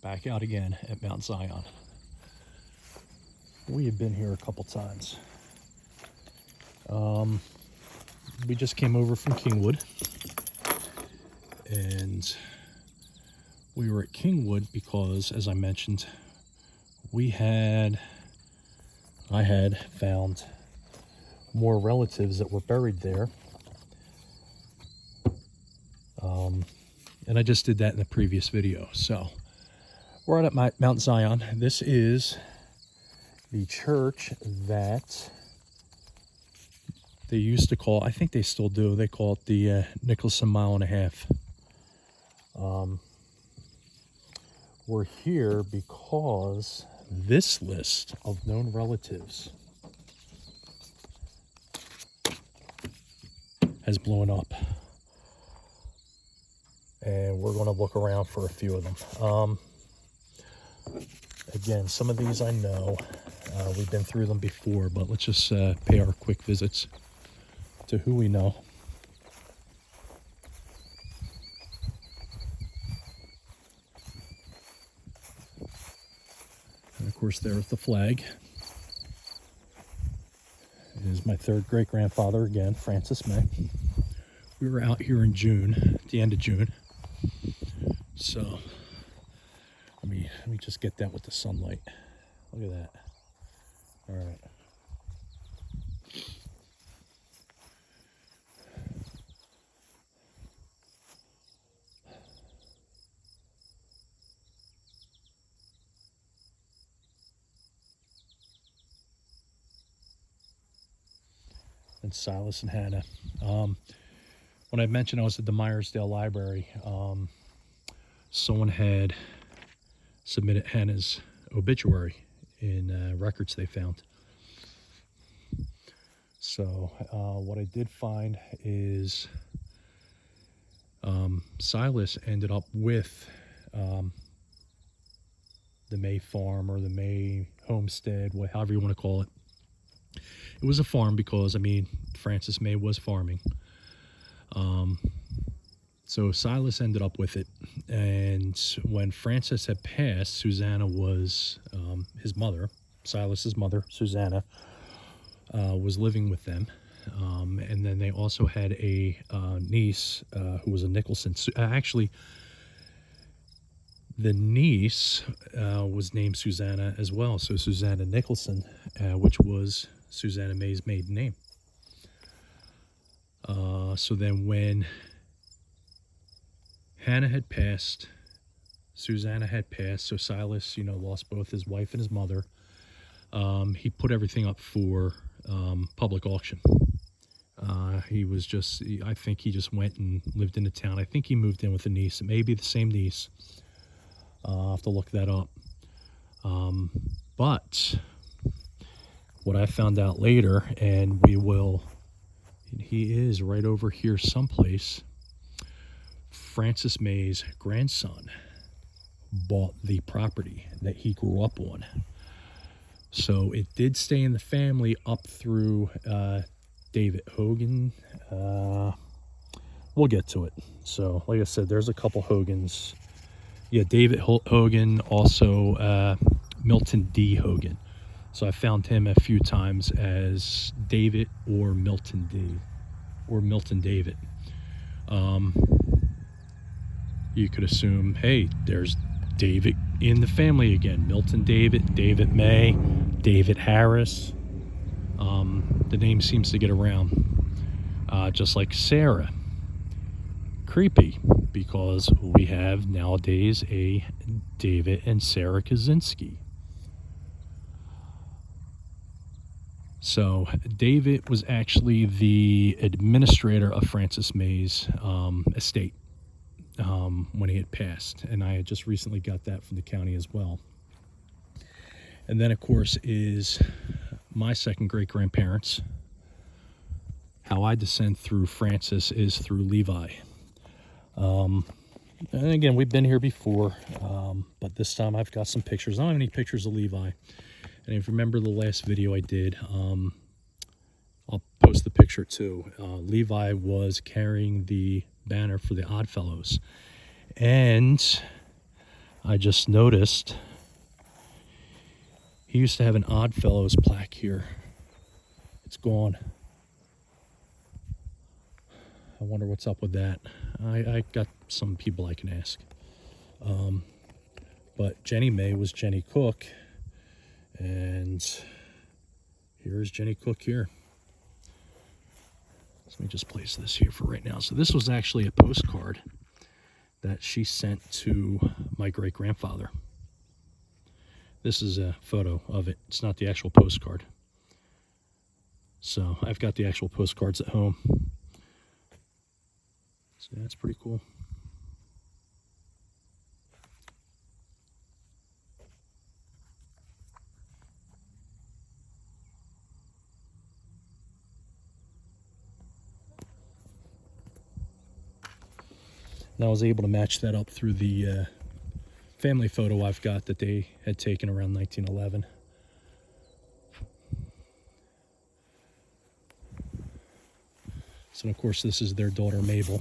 back out again at Mount Zion. We have been here a couple times. We just came over from Kingwood, and we were at Kingwood because, as I mentioned, I had found more relatives that were buried there. And I just did that in the previous video. So we're out at Mount Zion. This is the church that they used to call, I think they still do, they call it the Nicholson Mile and a Half. We're here because this list of known relatives has blown up. And we're going to look around for a few of them. Again, some of these I know. We've been through them before, but let's just pay our quick visits to who we know. And of course, there's the flag. It is my third great-grandfather again, Francis May. We were out here in June, at the end of June. So let me just get that with the sunlight. Look at that. All right. And Silas and Hannah. When I mentioned I was at the Myersdale Library, someone had submitted Hannah's obituary in records they found. So what I did find is Silas ended up with the May farm or the May homestead, however you want to call it. It was a farm because, I mean, Francis May was farming. So Silas ended up with it. And when Francis had passed, Susanna was his mother. Silas's mother, Susanna, was living with them. And then they also had a niece who was a Nicholson. Actually, the niece was named Susanna as well. So Susanna Nicholson, which was Susanna May's maiden name. So then when Hannah had passed, Susanna had passed, so Silas, lost both his wife and his mother. He put everything up for public auction. I think he just went and lived in the town. I think he moved in with a niece. It may be the same niece. I'll have to look that up. But what I found out later, and he is right over here someplace, Francis May's grandson bought the property that he grew up on. So it did stay in the family up through David Hogan. We'll get to it. So like I said, there's a couple Hogans. Yeah, David Hogan, also Milton D. Hogan. So I found him a few times as David or Milton D. or Milton David. You could assume, hey, there's David in the family again. Milton David, David May, David Harris. The name seems to get around. Just like Sarah. Creepy, because we have nowadays a David and Sarah Kaczynski. So David was actually the administrator of Francis May's estate when he had passed, and I had just recently got that from the county as well. And then, of course, is my second great-grandparents. How I descend through Francis is through Levi. And again, we've been here before, but this time I've got some pictures. I don't have any pictures of Levi. And if you remember the last video I did, I'll post the picture too. Levi was carrying the banner for the Oddfellows. And I just noticed he used to have an Odd Fellows plaque here. It's gone. I wonder what's up with that. I got some people I can ask. But Jenny May was Jenny Cook, and here's Jenny Cook here. Let me just place this here for right now. So this was actually a postcard that she sent to my great-grandfather. This is a photo of it. It's not the actual postcard. So I've got the actual postcards at home. So that's pretty cool. And I was able to match that up through the family photo I've got that they had taken around 1911. So, of course, this is their daughter, Mabel.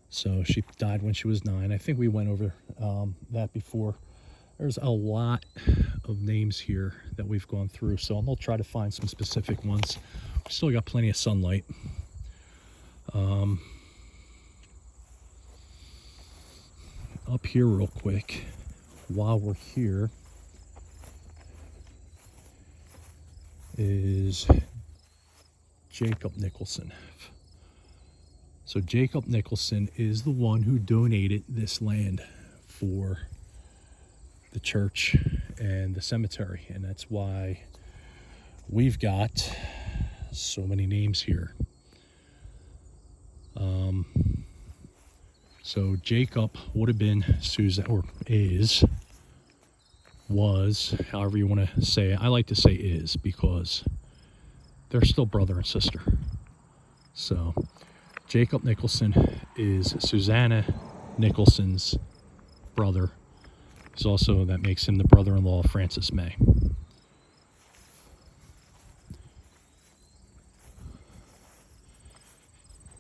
So she died when she was 9. I think we went over that before. There's a lot of names here that we've gone through, so I'm going to try to find some specific ones. We still got plenty of sunlight. Up here real quick, while we're here, is Jacob Nicholson. So Jacob Nicholson is the one who donated this land for the church and the cemetery, and that's why we've got so many names here. So Jacob would have been Susanna, or was, however you want to say it. I like to say is because they're still brother and sister. So Jacob Nicholson is Susanna Nicholson's brother. He's also, that makes him the brother-in-law of Frances May.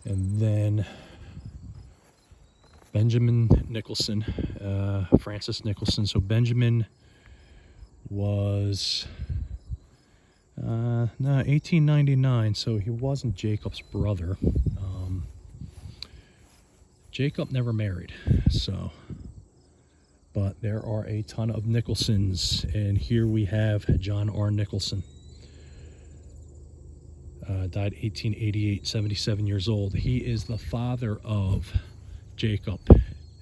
And then Benjamin Nicholson, Francis Nicholson. So Benjamin was, 1899, so he wasn't Jacob's brother. Jacob never married, so, but there are a ton of Nicholsons, and here we have John R. Nicholson. Died 1888, 77 years old. He is the father of Jacob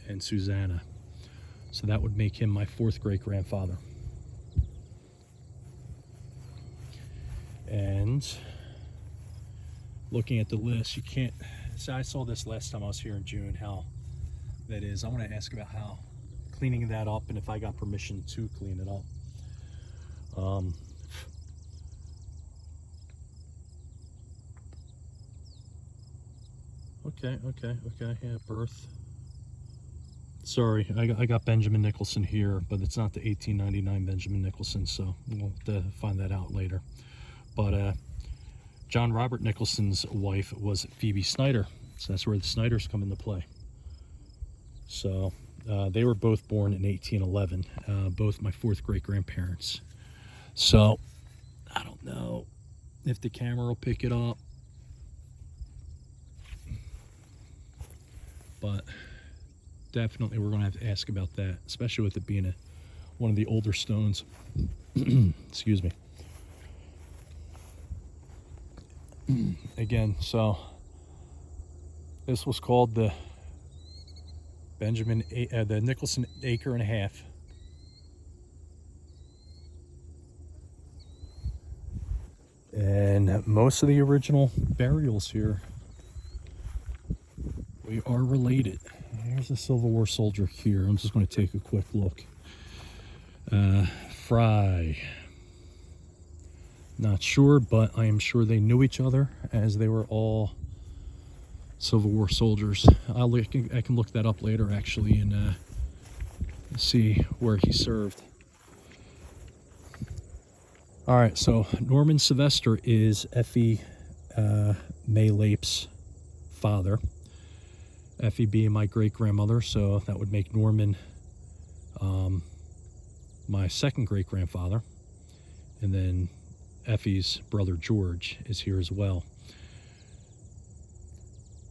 and Susanna. So that would make him my 4th great-grandfather. And looking at the list, you can't... So I saw this last time I was here in June, how that is. I want to ask about how cleaning that up and if I got permission to clean it up. Okay, yeah, birth. Sorry, I got Benjamin Nicholson here, but it's not the 1899 Benjamin Nicholson, so we'll have to find that out later. But John Robert Nicholson's wife was Phoebe Snyder, so that's where the Snyders come into play. So they were both born in 1811, both my 4th great-grandparents. So I don't know if the camera will pick it up, but definitely we're going to have to ask about that, especially with it being one of the older stones. Excuse me. Again, so this was called the the Nicholson Acre and a Half. And most of the original burials here, we are related. Here's a Civil War soldier here. I'm just going to take a quick look. Fry. Not sure, but I am sure they knew each other as they were all Civil War soldiers. I can look that up later, actually, and see where he served. All right, so Norman Sylvester is Effie May Lape's father. Effie being my great-grandmother, so that would make Norman my second great-grandfather. And then Effie's brother George is here as well.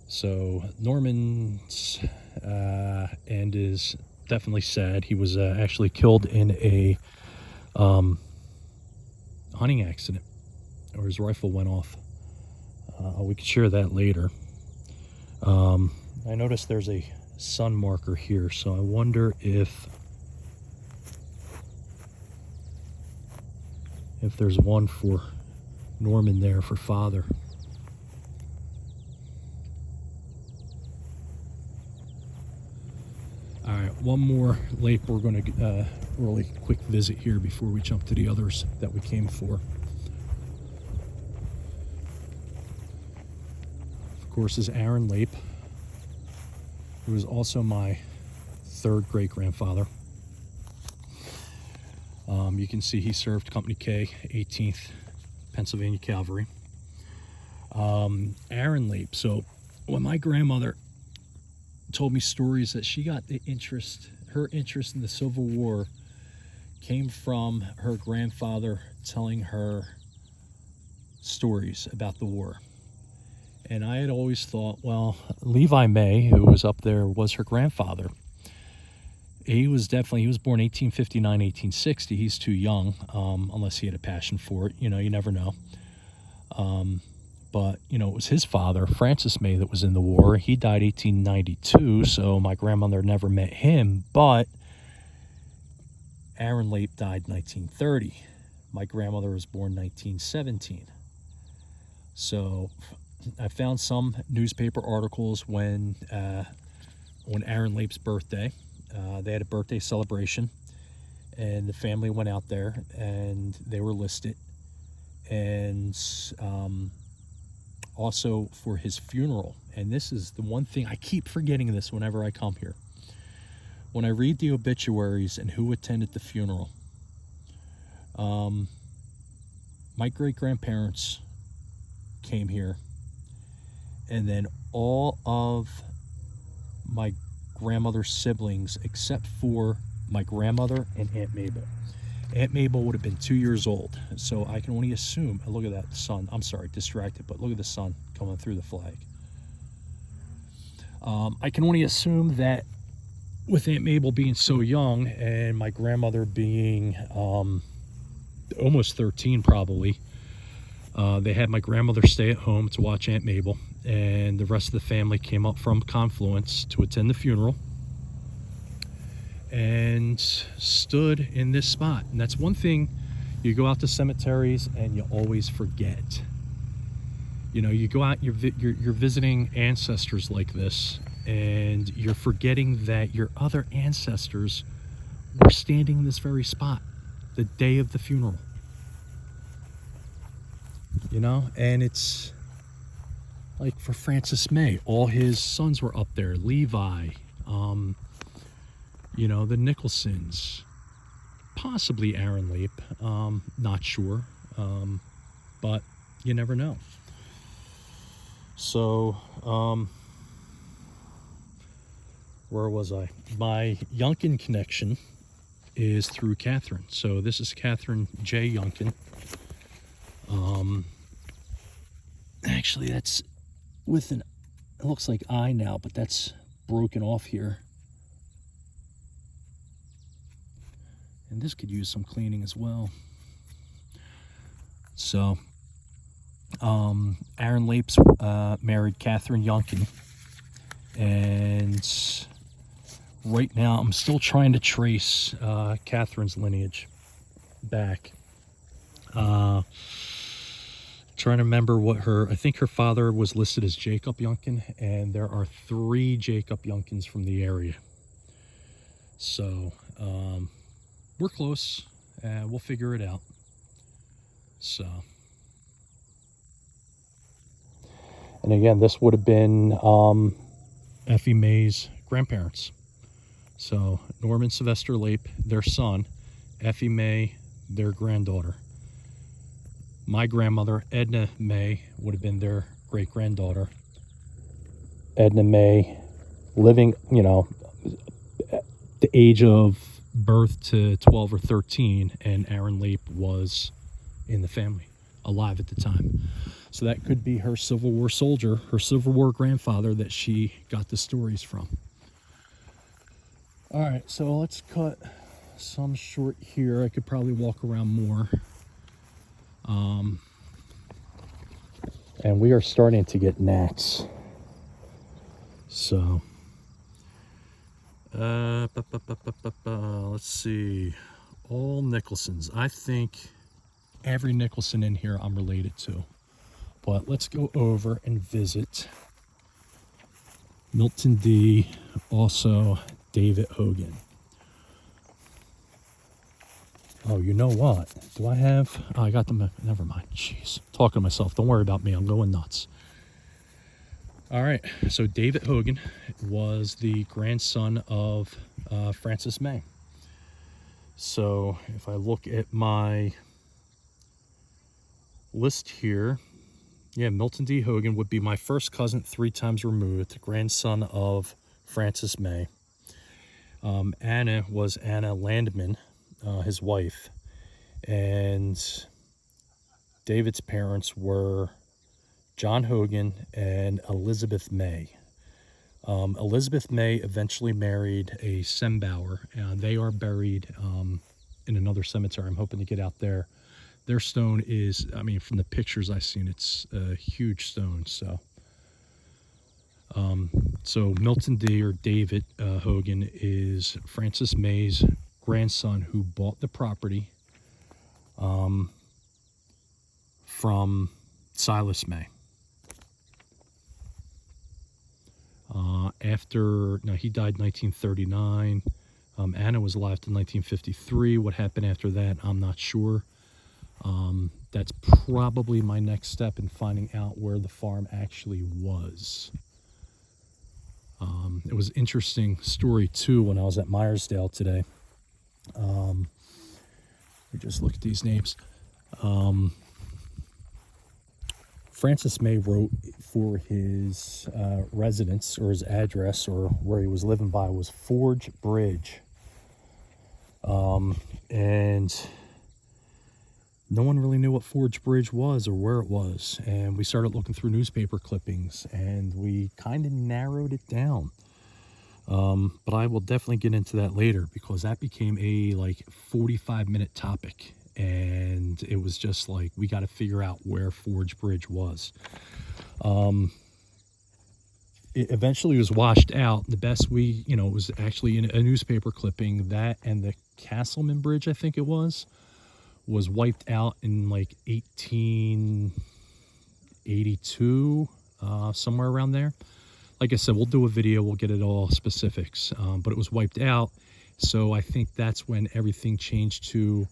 So Norman's end is definitely sad. He was actually killed in a hunting accident, or his rifle went off. We could share that later. I noticed there's a sun marker here, so I wonder if there's one for Norman there for father. All right, one more lake. We're going to really quick visit here before we jump to the others that we came for. Of course, is Aaron Lape, who was also my third great-grandfather. You can see he served Company K, 18th Pennsylvania Cavalry. Aaron Lape. So when my grandmother told me stories that she got her interest in the Civil War came from her grandfather telling her stories about the war. And I had always thought, well, Levi May, who was up there, was her grandfather. He was born 1859, 1860. He's too young, unless he had a passion for it. You never know. But, it was his father, Francis May, that was in the war. He died 1892, so my grandmother never met him. But Aaron Lape died 1930. My grandmother was born 1917. So I found some newspaper articles when Aaron Lape's birthday. They had a birthday celebration, and the family went out there, and they were listed. And also for his funeral. And this is the one thing, I keep forgetting this whenever I come here. When I read the obituaries and who attended the funeral, my great-grandparents came here, and then all of my grandmother's siblings, except for my grandmother and Aunt Mabel. Aunt Mabel would have been 2 years old, so I can only assume, look at that sun, I'm sorry, distracted, but look at the sun coming through the flag. I can only assume that with Aunt Mabel being so young and my grandmother being almost 13 probably, they had my grandmother stay at home to watch Aunt Mabel, and the rest of the family came up from Confluence to attend the funeral and stood in this spot. And that's one thing, you go out to cemeteries and you always forget. You go out, you're visiting ancestors like this, and you're forgetting that your other ancestors were standing in this very spot the day of the funeral. And it's like for Francis May, all his sons were up there. Levi, the Nicholsons, possibly Aaron Lape, not sure, but you never know. So, where was I? My Yunkin connection is through Catherine. So this is Catherine J. Yunkin. Actually, that's with it looks like I now, but that's broken off here. And this could use some cleaning as well. So, Aaron Lapes married Catherine Yunkin. And right now, I'm still trying to trace Catherine's lineage back. Trying to remember what I think her father was listed as Jacob Yunkin, and there are 3 Jacob Yunkins from the area. So, we're close, and we'll figure it out. So, and again, this would have been Effie May's grandparents. So, Norman Sylvester Lape, their son, Effie May, their granddaughter. My grandmother, Edna May, would have been their great-granddaughter. Edna May living, at the age of birth to 12 or 13, and Aaron Leap was in the family, alive at the time. So that could be her Civil War soldier, her Civil War grandfather that she got the stories from. All right, so let's cut some short here. I could probably walk around more. And we are starting to get gnats. So, let's see. All Nicholsons. I think every Nicholson in here I'm related to. But let's go over and visit Milton D. Also David Hogan. Oh, you know what? Do I have... Oh, I got them... Never mind. Jeez. Talking to myself. Don't worry about me. I'm going nuts. All right. So David Hogan was the grandson of Frances May. So if I look at my list here... Yeah, Milton D. Hogan would be my first cousin 3 times removed, grandson of Frances May. Anna was Anna Landman, his wife. And David's parents were John Hogan and Elizabeth May. Elizabeth May eventually married a Sembauer. They are buried in another cemetery. I'm hoping to get out there. Their stone is, I mean, from the pictures I've seen, it's a huge stone. So, so Milton D. or David Hogan is Frances May's grandson who bought the property from Silas May. He died in 1939. Anna was alive till 1953. What happened after that, I'm not sure. That's probably my next step in finding out where the farm actually was. It was an interesting story too when I was at Myersdale today. We just look at these names. Frances May wrote for his residence, or his address, or where he was living by, was Forge Bridge. And no one really knew what Forge Bridge was or where it was. And we started looking through newspaper clippings, and we kind of narrowed it down. But I will definitely get into that later, because that became a 45-minute topic. And it was just like, we got to figure out where Forge Bridge was. It eventually was washed out. The best it was actually in a newspaper clipping, that and the Castleman Bridge, I think it was wiped out in 1882, somewhere around there. Like I said, we'll do a video, we'll get it all specifics, but it was wiped out. So I think that's when everything changed to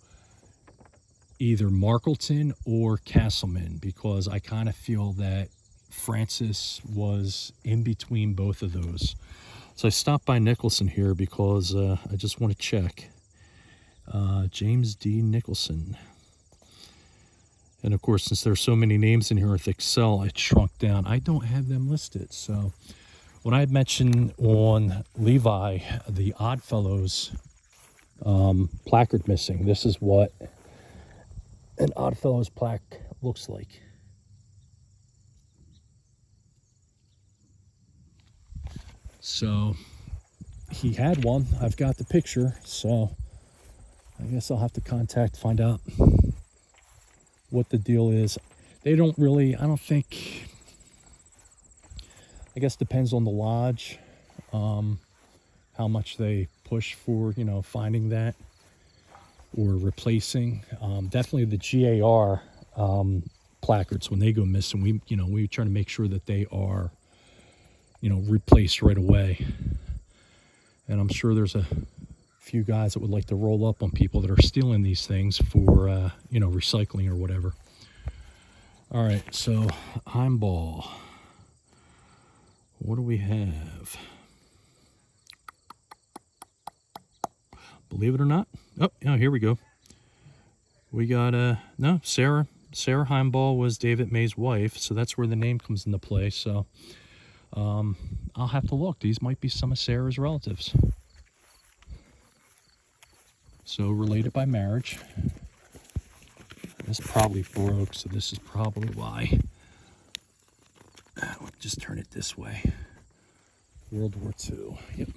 either Markelton or Castleman, because I kind of feel that Frances was in between both of those. So I stopped by Nicholson here because I just want to check. James D. Nicholson. And of course, since there's so many names in here with Excel, it shrunk down. I don't have them listed. So when I had mentioned on Levi, the Oddfellows placard missing, this is what an Oddfellows plaque looks like. So he had one. I've got the picture, so I guess I'll have to find out what the deal is. They don't really, I don't think, I guess depends on the lodge, how much they push for, finding that or replacing. Definitely the GAR placards, when they go missing, we try to make sure that they are, replaced right away. And I'm sure there's a few guys that would like to roll up on people that are stealing these things for, recycling or whatever. All right, so Heimball. What do we have? Believe it or not. Oh, here we go. We got, no, Sarah Heimball was David May's wife, so that's where the name comes into play. So I'll have to look. These might be some of Sarah's relatives. So related by marriage. This probably broke, so this is probably why. We'll just turn it this way. World War II. Yep.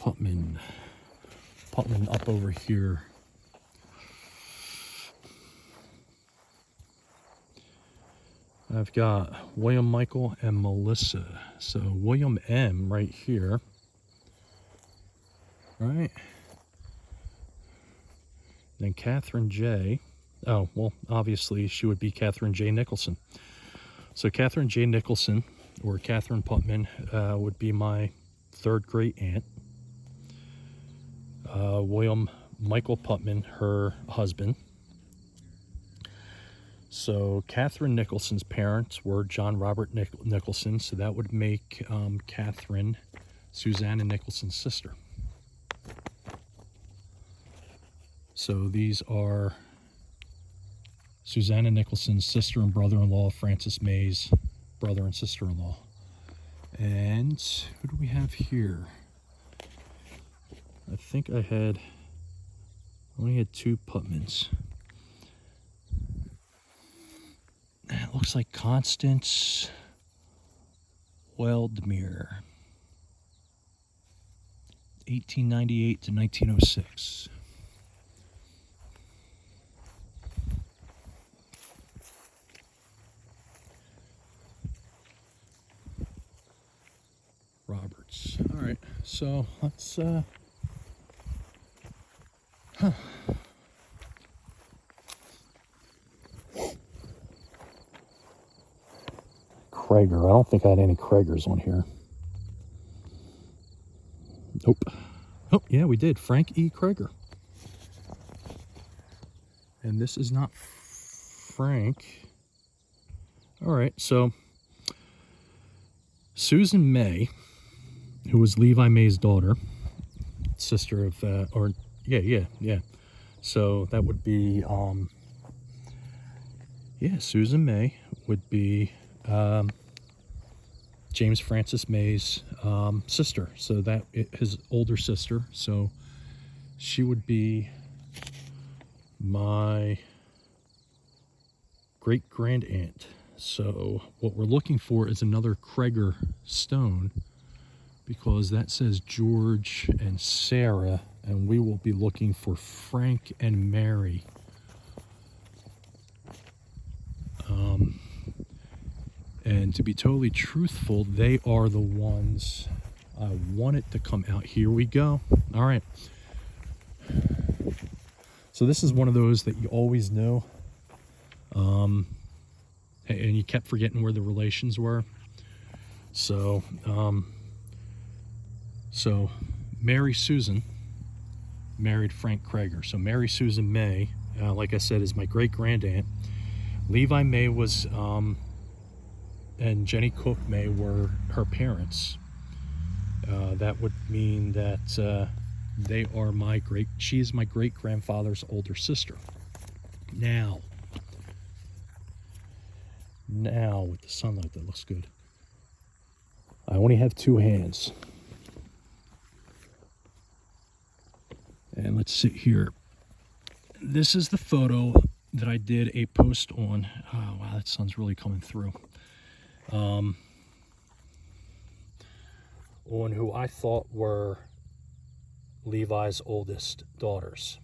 Putman up over here. I've got William Michael and Melissa. So William M right here. Right. Then Catherine J. Oh, well, obviously she would be Catherine J. Nicholson. So Catherine J. Nicholson, or Catherine Putman, would be my third great aunt. William Michael Putman, her husband. So Catherine Nicholson's parents were John Robert Nicholson, so that would make Catherine Susanna Nicholson's sister. So these are Susanna Nicholson's sister and brother-in-law, Frances May's brother and sister-in-law. And who do we have here? I think I only had two Putmans. It looks like Constance Weldmere, 1898 to 1906. Roberts. All right, so let's Krager. I don't think I had any Kragers on here. Nope. Oh, yeah, we did. Frank E. Krager. And this is not Frank. All right, so Susan May, who was Levi May's daughter, sister of, yeah. So that would be, Susan May would be James Francis May's sister. So that his older sister. So she would be my great grand aunt. So what we're looking for is another Krager stone, because that says George and Sarah, and we will be looking for Frank and Mary. And to be totally truthful, they are the ones I wanted to come out. Here we go. All right. So this is one of those that you always knew. And you kept forgetting where the relations were. So, Mary Susan married Frank Krager. So Mary Susan May, like I said, is my great-grand-aunt. Levi May was, and Jenny Cook May were her parents. That would mean that they are she's my great-grandfather's older sister. Now, with the sunlight, that looks good. I only have two hands. And let's sit here. This is the photo that I did a post on. Oh, wow, that sun's really coming through. On who I thought were Levi's oldest daughters.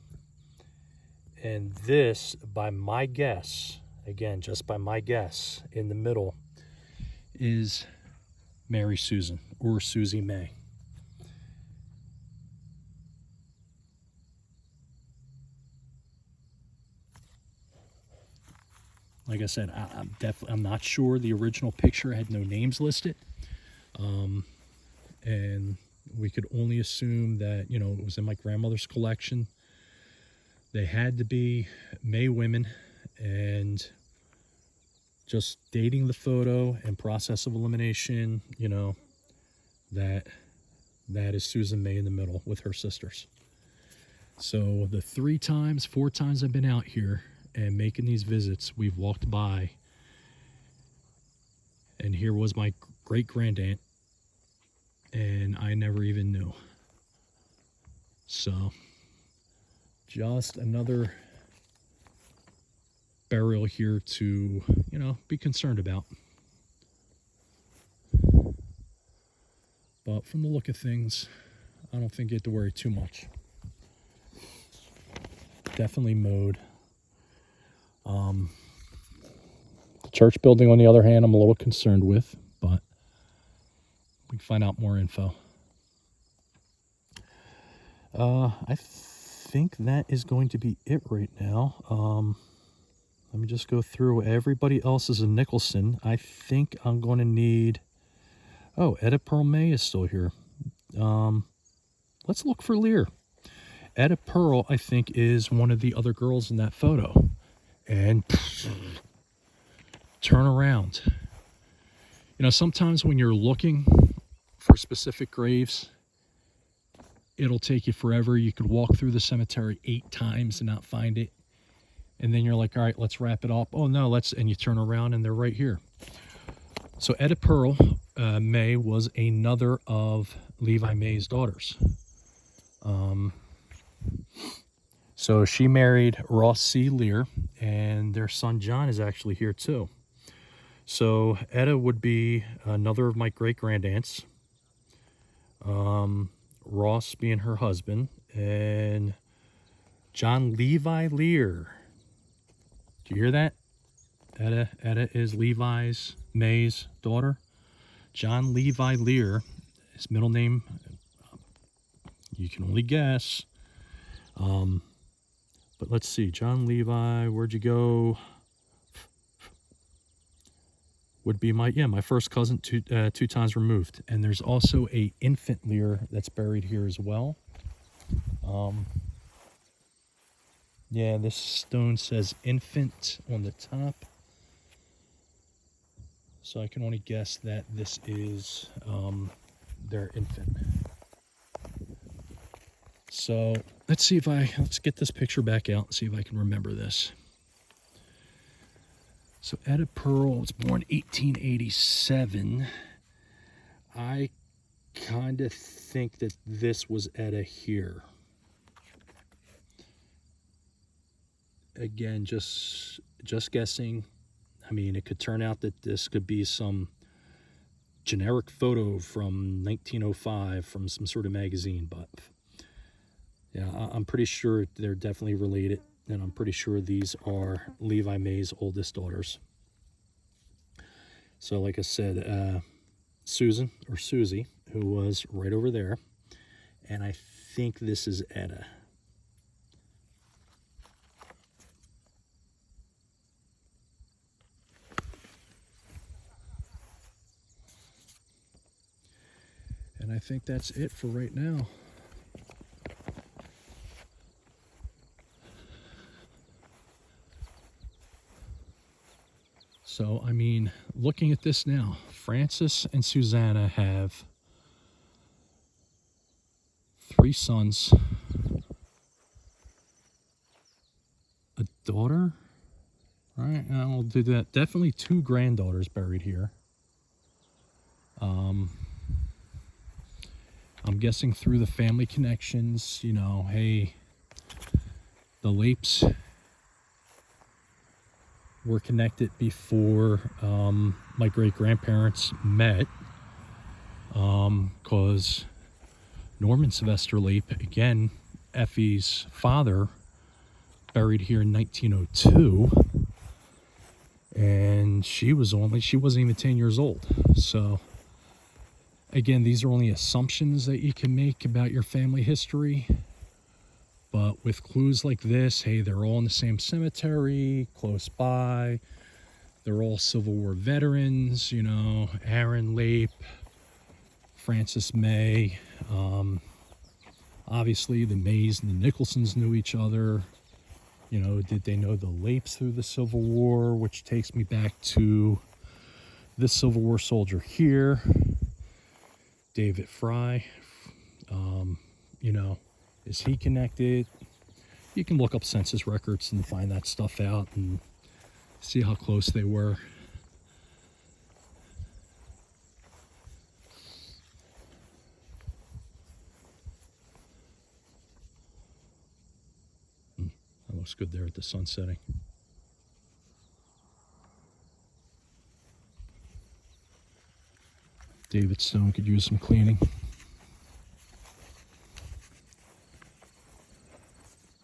And this, by my guess, again, just by my guess, in the middle is Mary Susan, or Susie May. Like I said, I'm not sure. The original picture had no names listed. And we could only assume that, it was in my grandmother's collection. They had to be May women, and just dating the photo and process of elimination, that is Susan May in the middle with her sisters. So the 4 times I've been out here and making these visits, we've walked by, and here was my great grandaunt, and I never even knew. So just another burial here to, be concerned about. But from the look of things, I don't think you have to worry too much. Definitely mowed. The church building, on the other hand, I'm a little concerned with, but we can find out more info. I think that is going to be it right now. Let me just go through everybody else's in Nicholson. I think I'm going to need... Oh, Etta Pearl May is still here. Let's look for Lear. Etta Pearl, I think, is one of the other girls in that photo. And turn around. Sometimes when you're looking for specific graves, it'll take you forever. You could walk through the cemetery 8 times and not find it. And then you're like, all right, let's wrap it up. Oh, no, and you turn around and they're right here. So Etta Pearl May was another of Levi May's daughters. So she married Ross C. Lear, and their son John is actually here too. So Etta would be another of my great-grandaunts. Ross being her husband, and John Levi Lear. Do you hear that? Etta is Levi's May's daughter. John Levi Lear, his middle name, you can only guess. But let's see, John Levi, where'd you go? Would be my first cousin, 2 times removed. And there's also a infant Lear that's buried here as well. Yeah, this stone says infant on the top. So I can only guess that this is their infant. So let's get this picture back out and see if I can remember this. So Etta Pearl was born 1887. I kind of think that this was Etta here. Again, just guessing. I mean, it could turn out that this could be some generic photo from 1905 from some sort of magazine, but yeah, I'm pretty sure they're definitely related, and I'm pretty sure these are Levi May's oldest daughters. So like I said, Susan, or Susie, who was right over there, and I think this is Etta. And I think that's it for right now. So, I mean, looking at this now, Francis and Susanna have 3 sons, a daughter, right? I'll do that. Definitely 2 granddaughters buried here. I'm guessing through the family connections, hey, the Lapes were connected before my great-grandparents met, because Norman Sylvester Lape, again, Effie's father, buried here in 1902, and she wasn't even 10 years old. So again, these are only assumptions that you can make about your family history. But with clues like this, hey, they're all in the same cemetery, close by. They're all Civil War veterans, Aaron Lape, Francis May. Obviously, the Mays and the Nicholsons knew each other. Did they know the Lapes through the Civil War, which takes me back to this Civil War soldier here. David Fry, is he connected? You can look up census records and find that stuff out and see how close they were. That looks good there at the sun setting. David Stone could use some cleaning.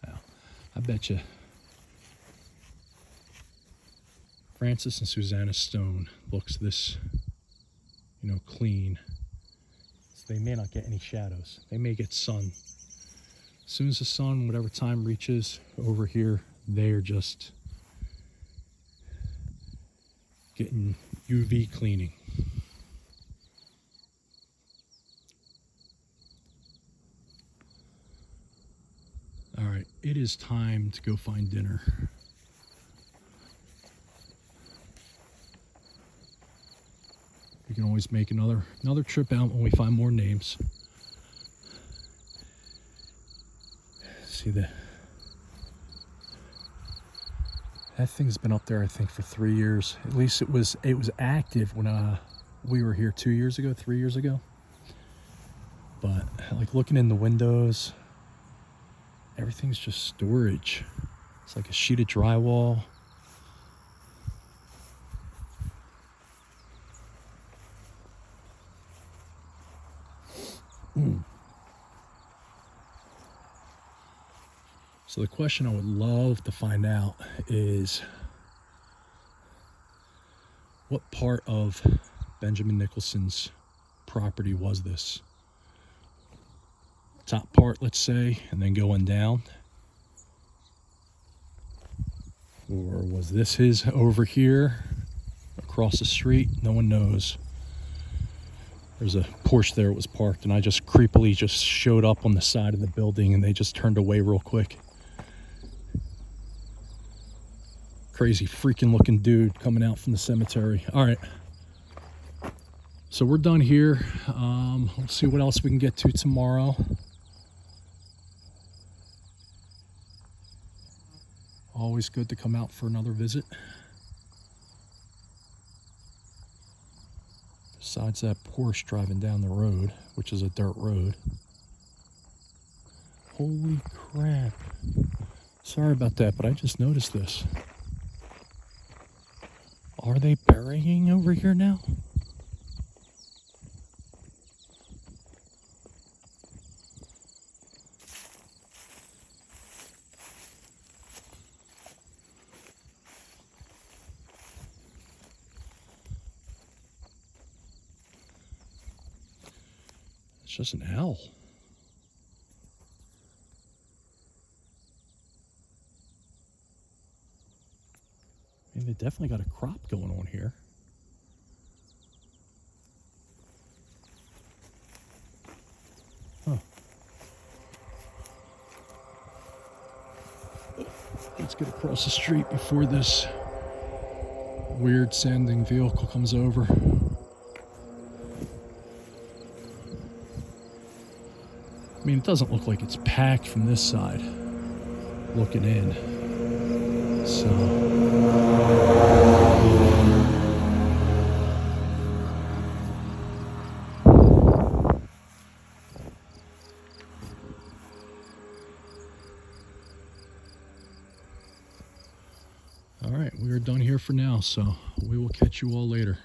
Now, I bet you Francis and Susanna Stone looks this, clean. So they may not get any shadows. They may get sun. As soon as the sun, whatever time reaches over here, they are just getting UV cleaning. All right, it is time to go find dinner. We can always make another trip out when we find more names. See that thing's been up there, I think, for 3 years. At least it was active when we were here 3 years ago. But like looking in the windows, everything's just storage. It's like a sheet of drywall. So the question I would love to find out is, what part of Benjamin Nicholson's property was this? Top part, let's say, and then going down? Or was this his over here, across the street? No one knows. There's a Porsche there that was parked, and I just creepily showed up on the side of the building, and they just turned away real quick. Crazy freaking looking dude coming out from the cemetery. All right, so we're done here. We'll see what else we can get to tomorrow. Always good to come out for another visit. Besides that Porsche driving down the road, which is a dirt road. Holy crap. Sorry about that, but I just noticed this. Are they burying over here now? It's just an owl. I mean, they definitely got a crop going on here. Huh. Let's get across the street before this weird sounding vehicle comes over. I mean, it doesn't look like it's packed from this side, looking in. So, all right, we are done here for now, so we will catch you all later.